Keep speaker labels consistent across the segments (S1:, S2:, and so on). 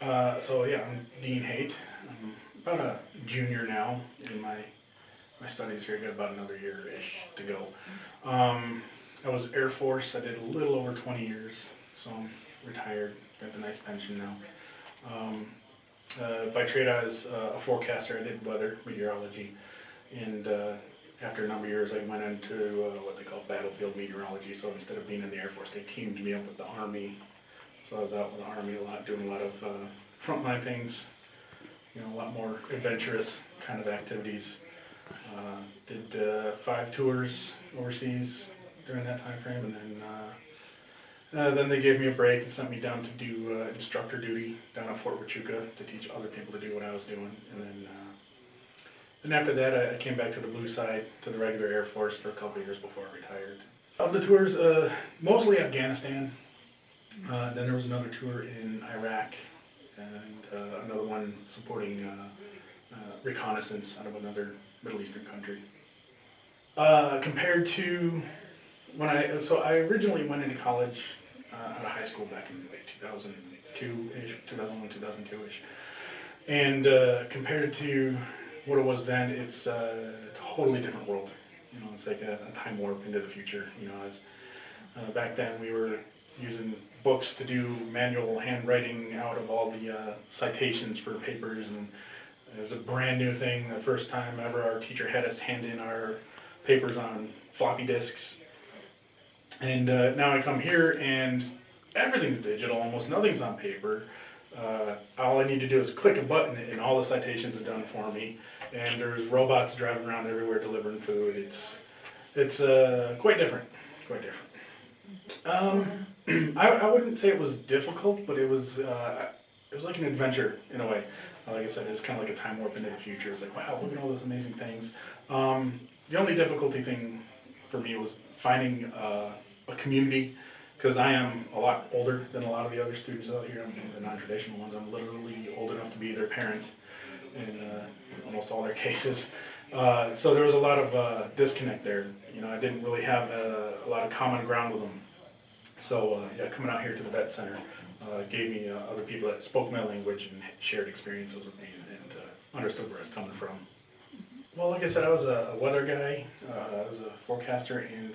S1: So yeah, I'm Dean Haight. I'm about a junior now in my studies here. I got about another year-ish to go. I was Air Force. I did a little over 20 years, so I'm retired. Got the nice pension now. By trade, I was a forecaster. I did weather, meteorology, and after a number of years, I went into what they call battlefield meteorology. So instead of being in the Air Force, they teamed me up with the Army. So I was out with the Army a lot, doing a lot of frontline things, a lot more adventurous kind of activities. Did 5 tours overseas during that time frame, and then they gave me a break and sent me down to do instructor duty down at Fort Huachuca to teach other people to do what I was doing. And then after that, I came back to the blue side, to the regular Air Force for a couple of years before I retired. Of the tours, mostly Afghanistan. Then there was another tour in Iraq, and another one supporting reconnaissance out of another Middle Eastern country. Compared to when I originally went into college out of high school back in 2002-ish, 2001, 2002-ish, and compared it to what it was then, it's a totally different world. It's like a time warp into the future. As back then we were using books to do manual handwriting out of all the citations for papers, and it was a brand new thing. The first time ever our teacher had us hand in our papers on floppy disks. And now I come here and everything's digital, almost nothing's on paper. All I need to do is click a button and all the citations are done for me. And there's robots driving around everywhere delivering food. It's quite different, quite different. I wouldn't say it was difficult, but it was like an adventure in a way. Like I said, it's kind of like a time warp into the future. It's like, wow, look at all those amazing things. The only difficulty thing for me was finding a community, because I am a lot older than a lot of the other students out here. I'm the non-traditional ones. I'm literally old enough to be their parent in almost all their cases. So there was a lot of disconnect there. I didn't really have a lot of common ground with them. So coming out here to the VETS Center gave me other people that spoke my language and shared experiences with me and understood where I was coming from. Well, like I said, I was a weather guy. I was a forecaster, and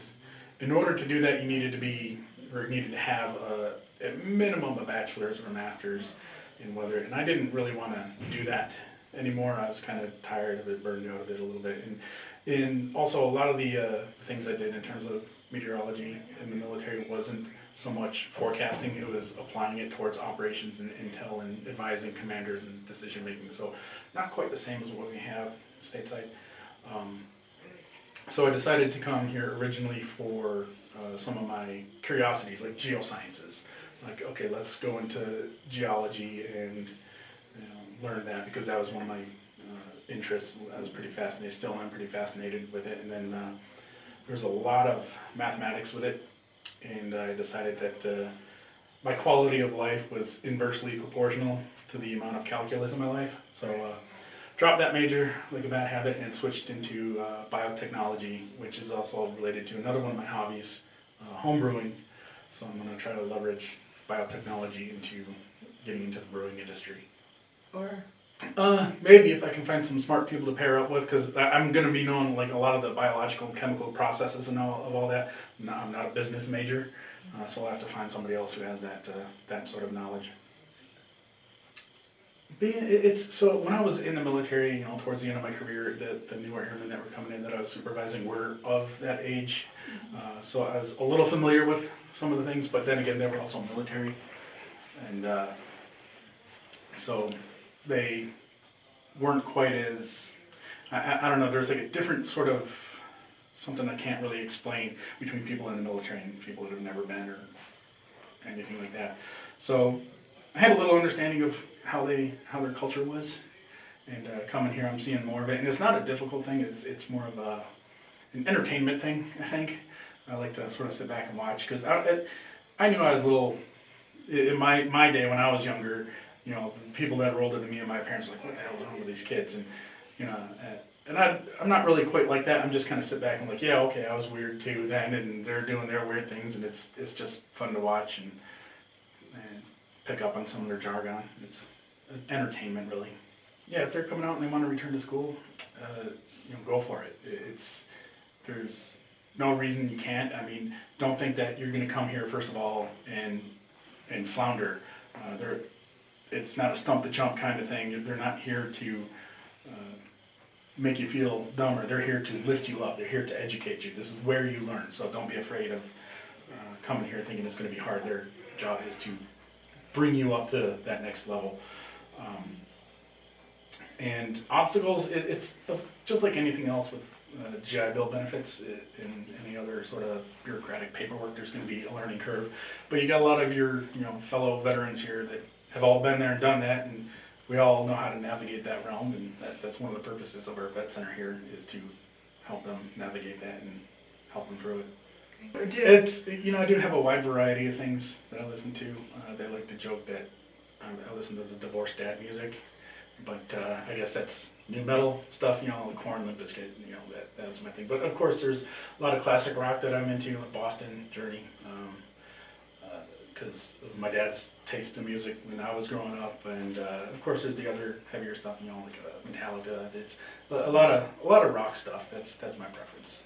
S1: in order to do that, you needed to have at minimum a bachelor's or a master's in weather. And I didn't really want to do that anymore. I was kind of tired of it, burned out of it a little bit. And also a lot of the things I did in terms of meteorology in the military wasn't so much forecasting, it was applying it towards operations and intel and advising commanders and decision making. So not quite the same as what we have stateside. So I decided to come here originally for some of my curiosities, like geosciences. Like, okay, let's go into geology and learn that, because that was one of my interests. I was pretty fascinated, still am pretty fascinated with it. And then there's a lot of mathematics with it, and I decided that my quality of life was inversely proportional to the amount of calculus in my life. So dropped that major like a bad habit and switched into biotechnology, which is also related to another one of my hobbies, home brewing. So I'm going to try to leverage biotechnology into getting into the brewing industry.
S2: Or?
S1: Maybe if I can find some smart people to pair up with, because I'm going to be knowing like a lot of the biological and chemical processes and all that. I'm not a business major, so I'll have to find somebody else who has that sort of knowledge. So when I was in the military, towards the end of my career, the newer airmen that were coming in that I was supervising were of that age. So I was a little familiar with some of the things, but then again, they were also military. And so they weren't quite as, I don't know, there's like a different sort of something I can't really explain between people in the military and people that have never been or anything like that. So I had a little understanding of how their culture was, and coming here I'm seeing more of it. And it's not a difficult thing, it's more of an entertainment thing, I think. I like to sort of sit back and watch, because I knew I was little, in my day when I was younger, the people that were older than me and my parents were like, what the hell's wrong with these kids? And, and I'm not really quite like that. I'm just kind of sit back and like, yeah, okay, I was weird too then, and they're doing their weird things, and it's just fun to watch and pick up on some of their jargon. entertainment really. Yeah, if they're coming out and they want to return to school, go for it. There's no reason you can't. I mean, don't think that you're going to come here first of all and flounder. It's not a stump the chump kind of thing. They're not here to make you feel dumber. They're here to lift you up. They're here to educate you. This is where you learn. So don't be afraid of coming here thinking it's going to be hard. Their job is to bring you up to that next level. And obstacles, it's just like anything else with GI Bill benefits and any other sort of bureaucratic paperwork. There's going to be a learning curve. But you got a lot of your fellow veterans here that have all been there and done that, and we all know how to navigate that realm, and that's one of the purposes of our vet center here, is to help them navigate that and help them through it. It's, I do have a wide variety of things that I listen to. They like to joke that I listen to the divorced dad music, but I guess that's new metal stuff, the Korn, Limp Bizkit, that's my thing. But of course there's a lot of classic rock that I'm into, like Boston, Journey, because of my dad's taste in music when I was growing up, and of course there's the other heavier stuff, like Metallica. It's a lot of rock stuff. That's my preference.